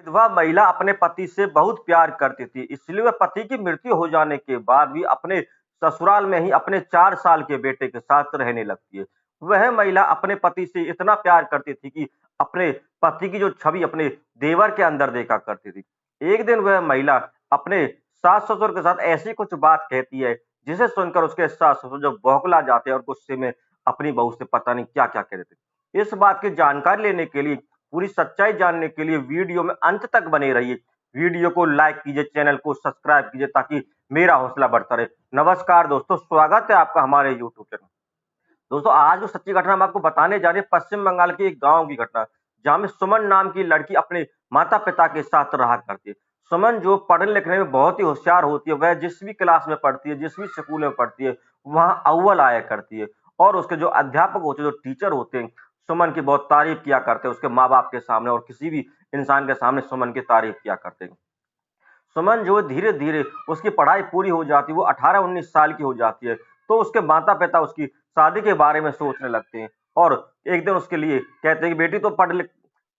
विधवा महिला अपने पति से बहुत प्यार करती थी, इसलिए वह पति की मृत्यु हो जाने के बाद भी अपने ससुराल में ही अपने 4 साल के बेटे के साथ रहने लगती है। वह महिला अपने पति से इतना प्यार करती थी कि अपने पति की जो छवि अपने देवर के अंदर देखा करती थी। एक दिन वह महिला अपने सास-ससुर के साथ ऐसी कुछ बात कहती है, जिसे सुनकर उसके सास-ससुर जो बौखला जाते हैं और गुस्से में अपनी बहू से पता नहीं क्या-क्या कह देते हैं। इस बात की जानकारी लेने के लिए, पूरी सच्चाई जानने के लिए वीडियो में अंत तक बने रहिए। वीडियो को लाइक कीजिए, चैनल को सब्सक्राइब कीजिए ताकि मेरा हौसला बढ़ता रहे। नमस्कार दोस्तों, स्वागत है आपका हमारे यूट्यूब चैनल। दोस्तों, आज जो सच्ची घटना हम आपको बताने जा रहे हैं, पश्चिम बंगाल के एक गाँव की घटना, जहाँ में सुमन नाम की लड़की अपने माता-पिता के साथ रहा करती है। सुमन जो पढ़ने-लिखने में बहुत ही होशियार होती है, वह जिस भी क्लास में पढ़ती है, जिस भी स्कूल में पढ़ती है, वहाँ अव्वल आया करती है और उसके जो अध्यापक होते हैं, जो टीचर होते हैं, सुमन की बहुत तारीफ किया करते हैं, उसके माँ-बाप के सामने और किसी भी इंसान के सामने सुमन की तारीफ किया करते हैं। सुमन जो है धीरे-धीरे उसकी पढ़ाई पूरी हो जाती है, वो 18-19 साल की हो जाती है, तो उसके माता-पिता उसकी शादी के बारे में सोचने लगते हैं और एक दिन उसके लिए कहते हैं कि बेटी तो पढ़ लिख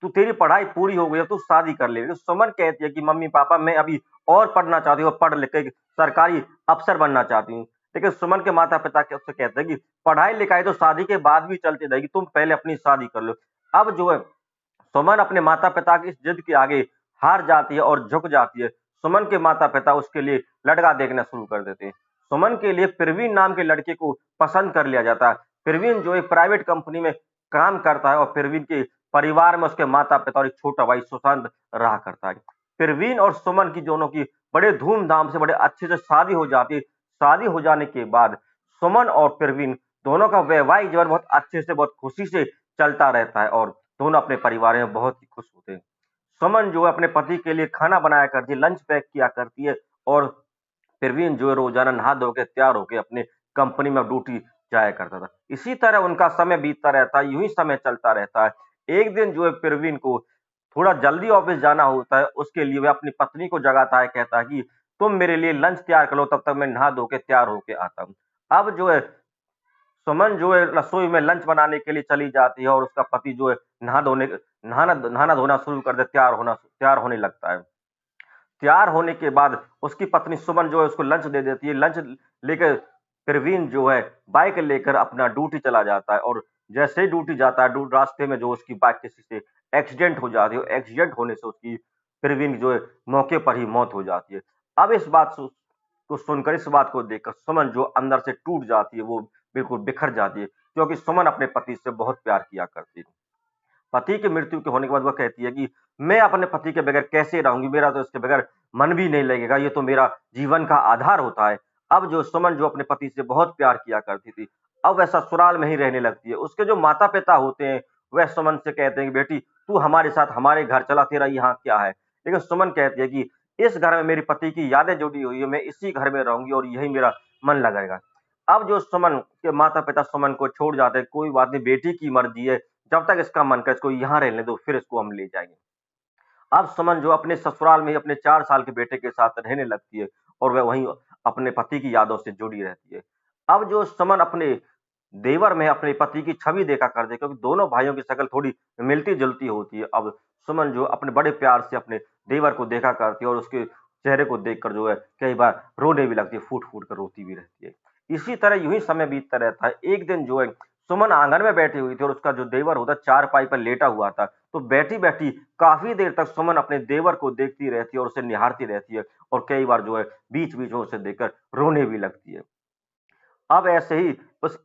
तू तेरी पढ़ाई पूरी हो गई है, तू शादी कर ले। लेकिन सुमन कहती है कि मम्मी-पापा मैं अभी और पढ़ना चाहती हूँ, पढ़ लिख के एक सरकारी अफ़सर बनना चाहती हूँ। लेकिन सुमन के माता-पिता के उससे कहते हैं कि पढ़ाई-लिखाई तो शादी के बाद भी चलती रहेगी, तुम पहले अपनी शादी कर लो। अब जो है सुमन अपने माता-पिता की इस जिद के आगे हार जाती है और झुक जाती है। सुमन के माता-पिता उसके लिए लड़का देखना शुरू कर देते हैं। सुमन के लिए परवीन नाम के लड़के को पसंद कर लिया जाता है। परवीन जो एक प्राइवेट कंपनी में काम करता है और परवीन के परिवार में उसके माता-पिता और एक छोटा भाई सुशांत रहा करता है। परवीन और सुमन की दोनों की बड़े धूम-धाम से, बड़े अच्छे से शादी हो जाती है। शादी हो जाने के बाद सुमन और परवीन दोनों का वैवाहिक जीवन बहुत अच्छे से, बहुत खुशी से चलता रहता है और दोनों अपने परिवार में बहुत ही खुश होते हैं। सुमन जो है अपने पति के लिए खाना बनाया करती है, लंच पैक किया करती है और परवीन जो है रोज़ाना नहा धो के तैयार होके अपने कंपनी में ड्यूटी जाया करता था। इसी तरह उनका समय बीतता रहता है, यूँ ही समय चलता रहता है। एक दिन जो है परवीन को थोड़ा जल्दी ऑफ़िस जाना होता है, उसके लिए वह अपनी पत्नी को जगाता है, कहता है कि तुम मेरे लिए लंच तैयार कर लो, तब तक मैं नहा धो के तैयार होके आता हूँ। अब जो है सुमन जो है रसोई में लंच बनाने के लिए चली जाती है और उसका पति जो है नहाना-धोना शुरू कर दे तैयार होने लगता है। तैयार होने के बाद उसकी पत्नी सुमन जो है उसको लंच दे देती है। लंच लेकर परवीन जो है बाइक लेकर अपना ड्यूटी चला जाता है और जैसे ही ड्यूटी जाता है, रास्ते में जो उसकी बाइक किसी से एक्सीडेंट हो जाती है और एक्सीडेंट होने से उसकी परवीन जो है मौके पर ही मौत हो जाती है। अब इस बात को सुनकर, इस बात को देखकर सुमन जो अंदर से टूट जाती है, वो बिल्कुल बिखर जाती है, क्योंकि सुमन अपने पति से बहुत प्यार किया करती थी। पति की मृत्यु के होने के बाद वह कहती है कि मैं अपने पति के बगैर कैसे रहूँगी? मेरा तो इसके बगैर मन भी नहीं लगेगा, ये तो मेरा जीवन का आधार होता है। अब जो सुमन जो अपने पति से बहुत प्यार किया करती थी, अब वह ससुराल में ही रहने लगती है। उसके जो माता-पिता होते हैं, वह सुमन से कहते हैं कि बेटी तू हमारे साथ हमारे घर चला, तेरा यहाँ क्या है? लेकिन सुमन कहती है कि इस घर में मेरे पति की यादें जुड़ी हुई है, मैं इसी घर में रहूँगी और यही मेरा मन लगेगा। अब जो सुमन के माता-पिता सुमन को छोड़ जाते हैं, कोई बात नहीं, बेटी की मर्ज़ी है, जब तक इसका मन करे इसको यहाँ रहने दो, फिर इसको हम ले जाएँगे। अब सुमन जो अपने ससुराल में ही अपने 4 साल के बेटे के साथ रहने लगती है और वह वहीं अपने पति की यादों से जुड़ी रहती है। अब जो सुमन अपने देवर में अपने पति की छवि देखा करती है, क्योंकि दोनों भाइयों की शक्ल थोड़ी मिलती-जुलती होती है। अब सुमन जो अपने बड़े प्यार से अपने देवर को देखा करती है और उसके चेहरे को देखकर जो है कई बार रोने भी लगती है, फूट-फूट कर रोती भी रहती है। इसी तरह यूँ ही समय बीतता रहता है। एक दिन जो है सुमन आँगन में बैठी हुई थी और उसका जो देवर होता है चारपाई पर लेटा हुआ था। तो बैठी-बैठी काफ़ी देर तक सुमन अपने देवर को देखती रहती है और उसे निहारती रहती है और कई बार जो है बीच-बीच में उसे देखकर रोने भी लगती है। अब ऐसे ही उस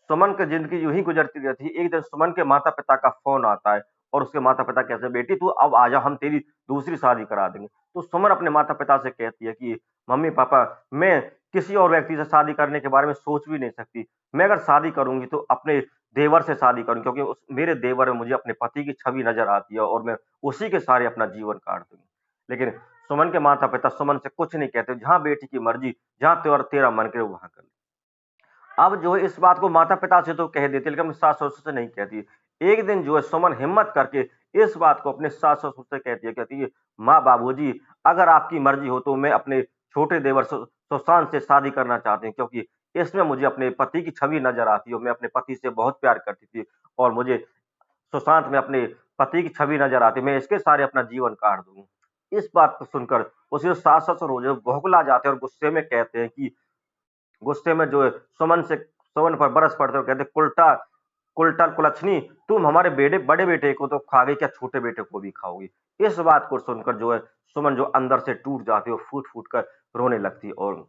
सुमन की ज़िंदगी यूँ ही गुज़रती रहती है। एक दिन सुमन के माता-पिता का फ़ोन आता है और उसके माता-पिता कहते हैं, "बेटी तू अब आ जा, हम तेरी दूसरी शादी करा देंगे।" तो सुमन अपने माता-पिता से कहती है कि मम्मी-पापा मैं किसी और व्यक्ति से शादी करने के बारे में सोच भी नहीं सकती। मैं अगर शादी करूँगी तो अपने देवर से शादी करूँगी, क्योंकि उस मेरे देवर में मुझे अपने पति की छवि नज़र आती है और मैं उसी के सहारे अपना जीवन काट दूँगी। लेकिन सुमन के माता-पिता सुमन से कुछ नहीं कहते, जहाँ बेटी की मर्ज़ी, जहाँ तेरा मन करे वहाँ कर। अब जो है इस बात को माता-पिता से तो कह देती है, लेकिन अपने सास-ससुर से नहीं कहती। एक दिन जो है सुमन हिम्मत करके इस बात को अपने सास-ससुर से कहती है, "माँ बाबूजी, अगर आपकी मर्ज़ी हो तो मैं अपने छोटे देवर सुशांत से शादी करना चाहती हूँ, क्योंकि इसमें मुझे अपने पति की छवि नज़र आती है और मैं अपने पति से बहुत प्यार करती थी और मुझे सुशांत में अपने पति की छवि नजर आती है, मैं इसके सहारे अपना जीवन काट दूंगी। इस बात को सुनकर उसके जो सास ससुर हो जो बौखला जाते हैं और गुस्से में कहते हैं कि गुस्से में जो है सुमन पर बरस पड़ते और कहते उल्टा उल्टा कुलच्छनी, तुम हमारे बड़े बेटे को तो खा गई, क्या छोटे बेटे को भी खाओगी। इस बात को सुनकर जो है सुमन जो अंदर से टूट जाती है और फूट फूट कर रोने लगती है और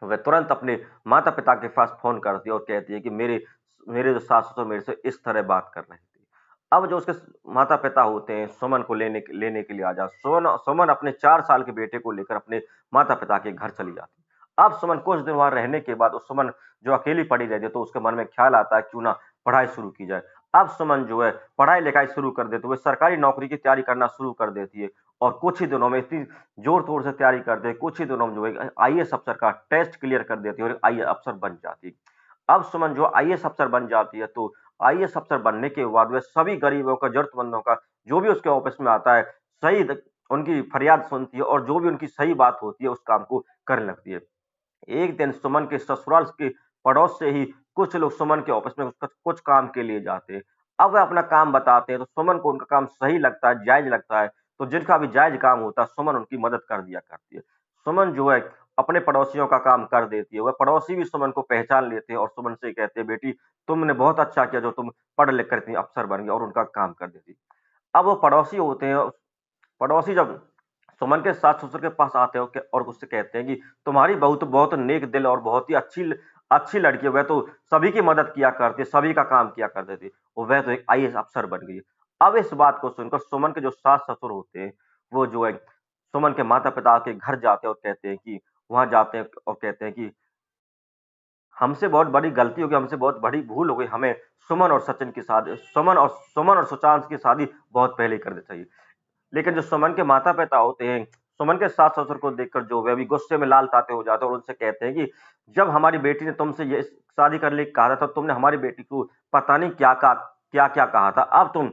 वह तुरंत अपने माता पिता के पास फोन करती है और कहती है कि मेरे मेरे जो सास ससुर मेरे से इस तरह बात कर रहे थे। अब जो उसके माता पिता होते हैं सुमन को लेने के लिए आ जा सुमन सुमन अपने 4 साल के बेटे को लेकर अपने माता पिता के घर चली जाती है। अब सुमन कुछ दिन वहां रहने के बाद उस सुमन जो अकेली पड़ी रहती है तो उसके मन में ख्याल आता है क्यों ना पढ़ाई शुरू की जाए। अब सुमन जो है पढ़ाई लिखाई शुरू कर देती है, वह सरकारी नौकरी की तैयारी करना शुरू कर देती है और कुछ ही दिनों में इतनी जोर तोड़ से तैयारी करते हैं, कुछ ही दिनों में जो है आईएएस अफसर का टेस्ट क्लियर कर देती है और आईएएस अफसर बन जाती है। अब सुमन जो आईएएस अफसर बन जाती है तो आईएएस अफसर बनने के बाद वह सभी गरीबों का जरूरतमंदों का जो भी उसके ऑफिस में आता है सही उनकी फरियाद सुनती है और जो भी उनकी सही बात होती है उस काम को करने लगती है। एक दिन सुमन के ससुराल के पड़ोस से ही कुछ लोग सुमन के ऑफिस में कुछ काम के लिए जाते हैं। अब वह अपना काम बताते हैं तो सुमन को उनका काम सही लगता है, जायज लगता है, तो जिनका भी जायज काम होता है सुमन उनकी मदद कर दिया करती है। सुमन जो है अपने पड़ोसियों का काम कर देती है, वह पड़ोसी भी सुमन को पहचान लेते हैं और सुमन से कहते हैं बेटी तुमने बहुत अच्छा किया जो तुम पढ़ लिख कर इतनी अफसर बन गई और उनका काम कर देती। अब वो पड़ोसी होते हैं, पड़ोसी जब सुमन के सास-ससुर के पास आते हो के और उससे कहते हैं कि तुम्हारी बहू तो बहुत नेक दिल और बहुत ही अच्छी लड़की है, वह तो सभी की मदद किया करती है, सभी का काम किया करती थी और वह तो एक आईएएस अफसर बन गई है। अब इस बात को सुनकर सुमन के जो सास-ससुर होते हैं, वो जो है सुमन के माता-पिता के घर जाते हैं और कहते हैं कि वहाँ जाते हैं और कहते हैं कि हमसे बहुत बड़ी गलती हो गई, हमसे बहुत बड़ी भूल हो गई, हमें सुमन और सुशांत की शादी बहुत पहले कर देनी चाहिए। लेकिन जो सुमन के माता-पिता होते हैं, सुमन के सास-ससुर को देखकर जो वे भी गुस्से में लाल-ताते हो जाते हैं और उनसे कहते हैं कि जब हमारी बेटी ने तुमसे ये शादी करने के लिए कहा था, तब तुमने हमारी बेटी को पता नहीं क्या-क्या कहा था। अब तुम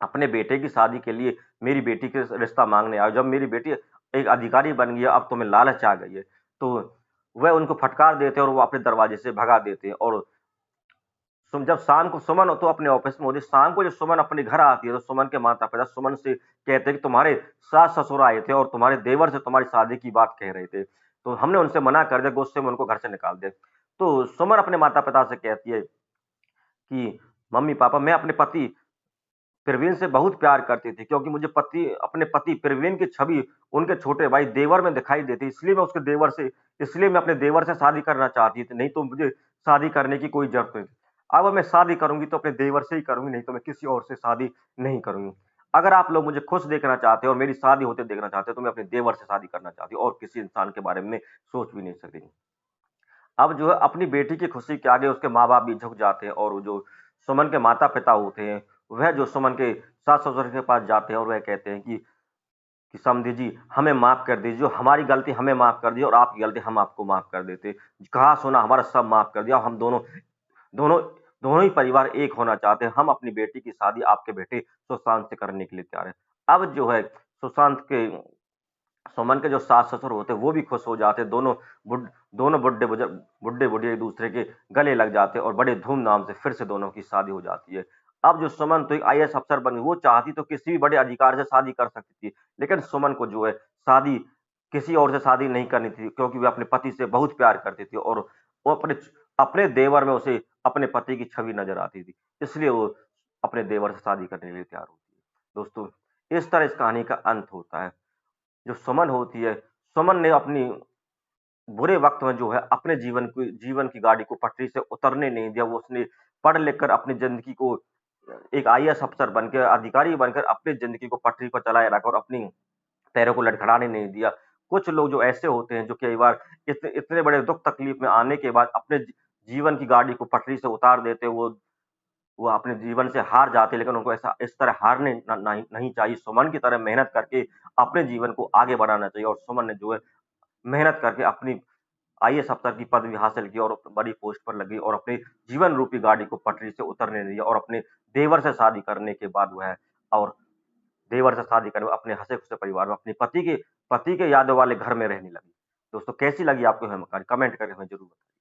अपने बेटे की शादी के लिए मेरी बेटी के रिश्ता माँगने आए हो। जब मेरी बेटी एक अधिकारी बन गई है, अब तुम्हें लालच आ गई है। तो वह उनको फटकार देते हैं और वो अपने दरवाजे से भगा देते हैं और जब शाम को सुमन तो अपने ऑफिस में होती है, शाम को जब सुमन अपने घर आती है, तो सुमन के माता-पिता सुमन से कहते हैं कि तुम्हारे सास-ससुर आए थे और तुम्हारे देवर से तुम्हारी शादी की बात कह रहे थे। तो हमने उनसे मना कर दिया, गुस्से में उनको घर से निकाल दिया। तो सुमन अपने माता-पिता से कहती है कि मम्मी-पापा मैं अपने पति प्रवीण से बहुत प्यार करती थी क्योंकि मुझे अपने पति प्रवीण की छवि उनके छोटे भाई देवर में दिखाई देती, इसलिए मैं अपने देवर से शादी करना चाहती थी, नहीं तो मुझे शादी करने की कोई ज़रूरत नहीं थी। अब मैं शादी करूँगी तो अपने देवर से ही करूँगी, नहीं तो मैं किसी और से शादी नहीं करूँगी। अगर आप लोग मुझे खुश देखना चाहते हो और मेरी शादी होते देखना चाहते हो, तो मैं अपने देवर से शादी करना चाहती हूँ और किसी इंसान के बारे में सोच भी नहीं सकती। अब जो है अपनी बेटी की खुशी के आगे उसके माँ-बाप भी झुक जाते हैं और जो सुमन के माता-पिता होते हैं, वह जो सुमन के सास-ससुर के पास जाते हैं और वह कहते हैं कि समधी जी हमें माफ़ कर दीजिए, जो हमारी गलती हमें माफ़ कर दीजिए और आपकी गलती हम आपको माफ़ कर देते। कहा सुना हमारा सब माफ़ कर दिया, हम दोनों दोनों ही परिवार एक होना चाहते हैं। हम अपनी बेटी की शादी आपके बेटे सुशांत से करने के लिए तैयार हैं। अब जो है सुशांत के सुमन के जो सास-ससुर होते हैं, वो भी खुश हो जाते हैं। बुड दोनों बुड्ढे-बुढ़िया एक-दूसरे के गले लग जाते हैं और बड़े धूम-धाम से फिर से दोनों की शादी हो जाती है। अब जो सुमन तो एक आईएएस अफ़सर बन गई, वो चाहती तो किसी भी बड़े अधिकारी से शादी कर सकती थी। लेकिन सुमन को जो है शादी किसी और से शादी नहीं करनी थी क्योंकि वो अपने पति से बहुत प्यार करती थी और वो अपने देवर में उसे अपने पति की छवि नज़र आती थी। इसलिए वो अपने देवर से शादी करने के लिए तैयार होती है। दोस्तों, इस तरह इस कहानी का अंत होता है। जो सुमन होती है, सुमन ने अपनी बुरे वक़्त में जो है अपने जीवन की गाड़ी को पटरी से उतरने नहीं दिया। वो उसने पढ़ लिख कर अपनी ज़िंदगी को एक आईएएस अफ़सर बनकर, अधिकारी बनकर अपनी ज़िंदगी को पटरी पर चलाए रखा और अपनी पैरों को लड़खड़ाने नहीं दिया। कुछ लोग जो ऐसे होते हैं जो कई बार इतने बड़े दुःख तकलीफ में आने के बाद अपने जीवन की गाड़ी को पटरी से उतार देते हैं। वो अपने जीवन से हार जाते हैं, लेकिन उनको ऐसा इस तरह हारने नहीं चाहिए। सुमन की तरह मेहनत करके अपने जीवन को आगे बढ़ाना चाहिए और सुमन ने जो है मेहनत करके अपनी आईएएस अफ़सर की पदवी हासिल की और बड़ी पोस्ट पर लगी और अपने जीवन रूपी गाड़ी को पटरी से उतरने नहीं दिया और अपने देवर से शादी करने के बाद वो है और देवर से शादी करके अपने हँसे-खुशे परिवार में अपने पति के यादों वाले घर में रहने लगी। दोस्तों कैसी लगी आपको ये जानकारी? कमेंट करके हमें ज़रूर बताइए।